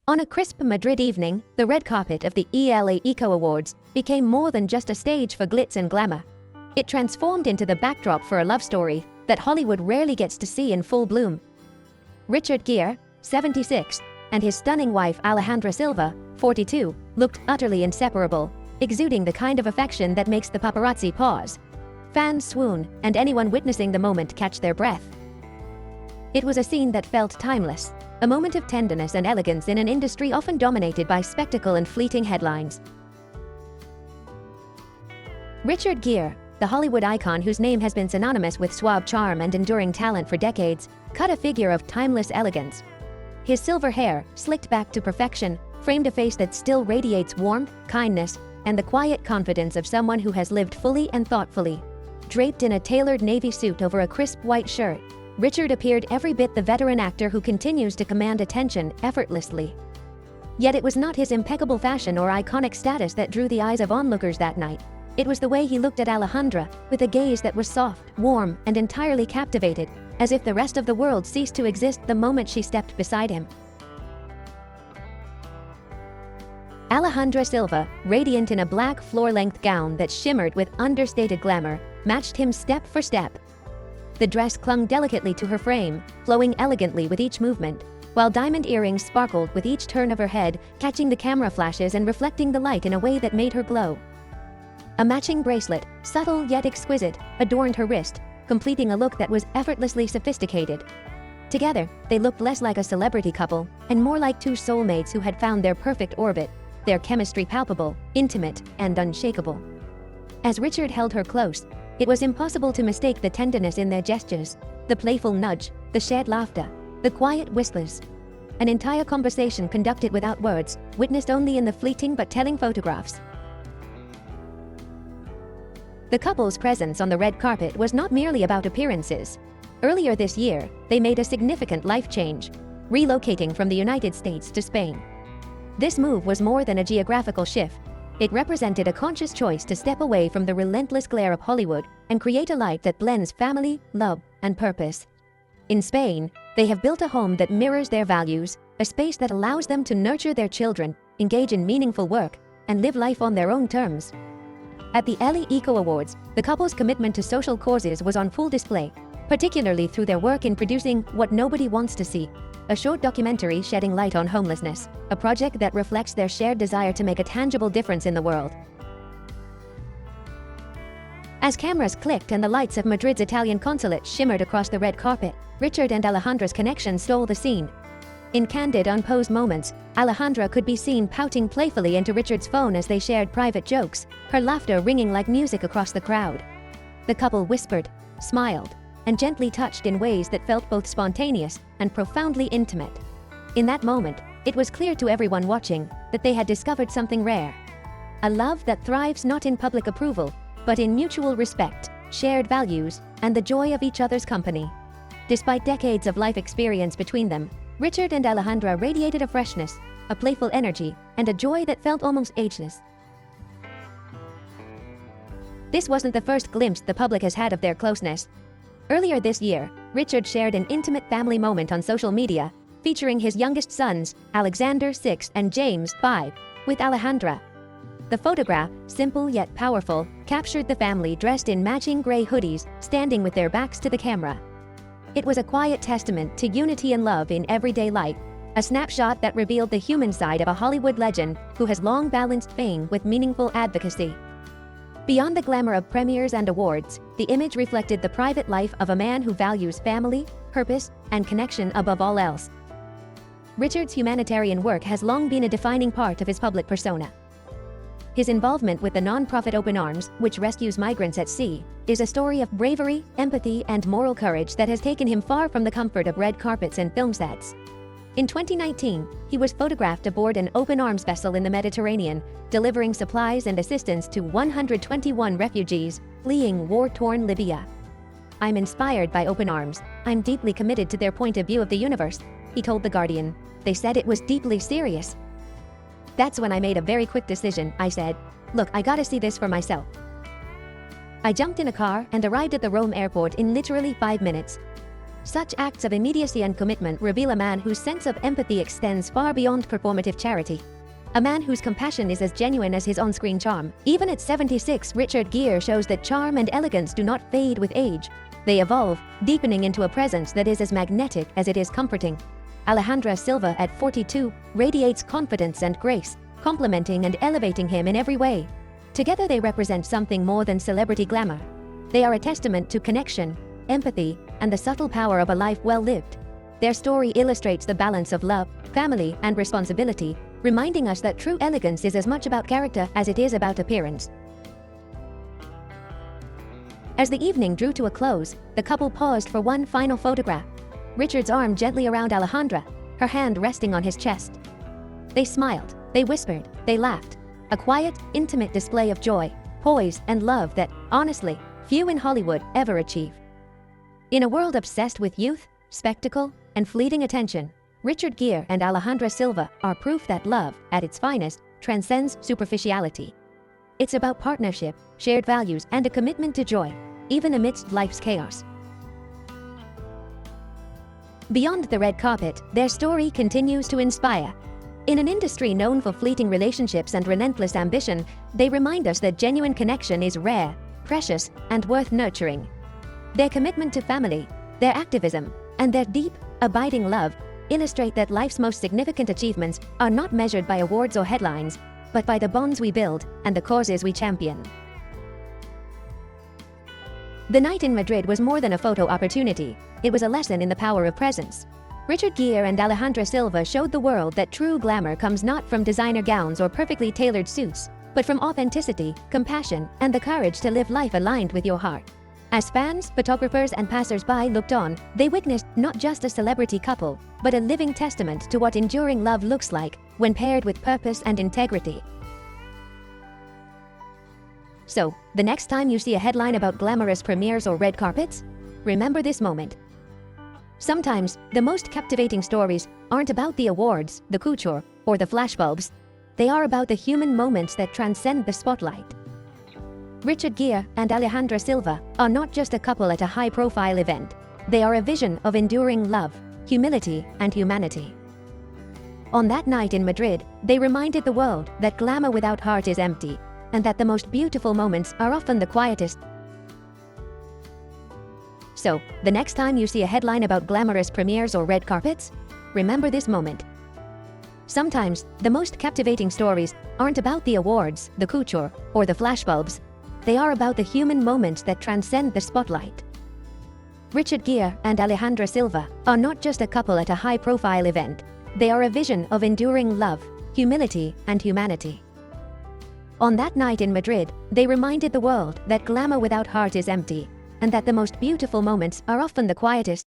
On a crisp Madrid evening, the red carpet of the ELLE Eco Awards became more than just a stage for glitz and glamour. It transformed into the backdrop for a love story that Hollywood rarely gets to see in full bloom. Richard Gere, 76, and his stunning wife Alejandra Silva, 42, looked utterly inseparable, exuding the kind of affection that makes the paparazzi pause. Fans swoon, and anyone witnessing the moment catch their breath. It was a scene that felt timeless, a moment of tenderness and elegance in an industry often dominated by spectacle and fleeting headlines. Richard Gere, the Hollywood icon whose name has been synonymous with suave charm and enduring talent for decades, cut a figure of timeless elegance. His silver hair, slicked back to perfection, framed a face that still radiates warmth, kindness, and the quiet confidence of someone who has lived fully and thoughtfully. Draped in a tailored navy suit over a crisp white shirt, Richard appeared every bit the veteran actor who continues to command attention effortlessly. Yet it was not his impeccable fashion or iconic status that drew the eyes of onlookers that night. It was the way he looked at Alejandra, with a gaze that was soft, warm, and entirely captivated, as if the rest of the world ceased to exist the moment she stepped beside him. Alejandra Silva, radiant in a black floor-length gown that shimmered with understated glamour, matched him step for step. The dress clung delicately to her frame, flowing elegantly with each movement, while diamond earrings sparkled with each turn of her head, catching the camera flashes and reflecting the light in a way that made her glow. A matching bracelet, subtle yet exquisite, adorned her wrist, completing a look that was effortlessly sophisticated. Together, they looked less like a celebrity couple, and more like two soulmates who had found their perfect orbit, their chemistry palpable, intimate, and unshakable. As Richard held her close, it was impossible to mistake the tenderness in their gestures, the playful nudge, the shared laughter, the quiet whispers. An entire conversation conducted without words, witnessed only in the fleeting but telling photographs. The couple's presence on the red carpet was not merely about appearances. Earlier this year, they made a significant life change, relocating from the United States to Spain. This move was more than a geographical shift. It represented a conscious choice to step away from the relentless glare of Hollywood and create a life that blends family, love, and purpose. In Spain, they have built a home that mirrors their values, a space that allows them to nurture their children, engage in meaningful work, and live life on their own terms. At the ELLE Eco Awards, the couple's commitment to social causes was on full display, particularly through their work in producing What Nobody Wants to See, a short documentary shedding light on homelessness, a project that reflects their shared desire to make a tangible difference in the world. As cameras clicked and the lights of Madrid's Italian consulate shimmered across the red carpet, Richard and Alejandra's connection stole the scene. In candid, unposed moments, Alejandra could be seen pouting playfully into Richard's phone as they shared private jokes, her laughter ringing like music across the crowd. The couple whispered, smiled, and gently touched in ways that felt both spontaneous and profoundly intimate. In that moment, it was clear to everyone watching that they had discovered something rare. A love that thrives not in public approval, but in mutual respect, shared values, and the joy of each other's company. Despite decades of life experience between them, Richard and Alejandra radiated a freshness, a playful energy, and a joy that felt almost ageless. This wasn't the first glimpse the public has had of their closeness. Earlier this year, Richard shared an intimate family moment on social media, featuring his youngest sons, Alexander, 6, and James, 5, with Alejandra. The photograph, simple yet powerful, captured the family dressed in matching gray hoodies, standing with their backs to the camera. It was a quiet testament to unity and love in everyday life, a snapshot that revealed the human side of a Hollywood legend who has long balanced fame with meaningful advocacy. Beyond the glamour of premieres and awards, the image reflected the private life of a man who values family, purpose, and connection above all else. Richard's humanitarian work has long been a defining part of his public persona. His involvement with the non-profit Open Arms, which rescues migrants at sea, is a story of bravery, empathy, and moral courage that has taken him far from the comfort of red carpets and film sets. In 2019, he was photographed aboard an Open Arms vessel in the Mediterranean, delivering supplies and assistance to 121 refugees fleeing war-torn Libya. "I'm inspired by Open Arms. I'm deeply committed to their point of view of the universe," he told The Guardian. "They said it was deeply serious. That's when I made a very quick decision. I said, look, I gotta see this for myself. I jumped in a car and arrived at the Rome airport in literally 5 minutes. Such acts of immediacy and commitment reveal a man whose sense of empathy extends far beyond performative charity. A man whose compassion is as genuine as his on-screen charm. Even at 76, Richard Gere shows that charm and elegance do not fade with age. They evolve, deepening into a presence that is as magnetic as it is comforting. Alejandra Silva at 42 radiates confidence and grace, complementing and elevating him in every way. Together they represent something more than celebrity glamour. They are a testament to connection, empathy, and the subtle power of a life well lived. Their story illustrates the balance of love, family, and responsibility, reminding us that true elegance is as much about character as it is about appearance. As the evening drew to a close, the couple paused for one final photograph. Richard's arm gently around Alejandra, her hand resting on his chest. They smiled, they whispered, they laughed. A quiet, intimate display of joy, poise, and love that, honestly, few in Hollywood ever achieve. In a world obsessed with youth, spectacle, and fleeting attention, Richard Gere and Alejandra Silva are proof that love, at its finest, transcends superficiality. It's about partnership, shared values, and a commitment to joy, even amidst life's chaos. Beyond the red carpet, their story continues to inspire. In an industry known for fleeting relationships and relentless ambition, they remind us that genuine connection is rare, precious, and worth nurturing. Their commitment to family, their activism, and their deep, abiding love illustrate that life's most significant achievements are not measured by awards or headlines, but by the bonds we build and the causes we champion. The night in Madrid was more than a photo opportunity. It was a lesson in the power of presence. Richard Gere and Alejandra Silva showed the world that true glamour comes not from designer gowns or perfectly tailored suits, but from authenticity, compassion, and the courage to live life aligned with your heart. As fans, photographers, and passers-by looked on, they witnessed not just a celebrity couple, but a living testament to what enduring love looks like when paired with purpose and integrity. So, the next time you see a headline about glamorous premieres or red carpets, remember this moment. Sometimes, the most captivating stories aren't about the awards, the couture, or the flashbulbs. They are about the human moments that transcend the spotlight. Richard Gere and Alejandra Silva are not just a couple at a high-profile event. They are a vision of enduring love, humility, and humanity. On that night in Madrid, they reminded the world that glamour without heart is empty, and that the most beautiful moments are often the quietest. So, the next time you see a headline about glamorous premieres or red carpets, remember this moment. Sometimes, the most captivating stories aren't about the awards, the couture, or the flashbulbs. They are about the human moments that transcend the spotlight. Richard Gere and Alejandra Silva are not just a couple at a high-profile event. They are a vision of enduring love, humility, and humanity. On that night in Madrid, they reminded the world that glamour without heart is empty, and that the most beautiful moments are often the quietest.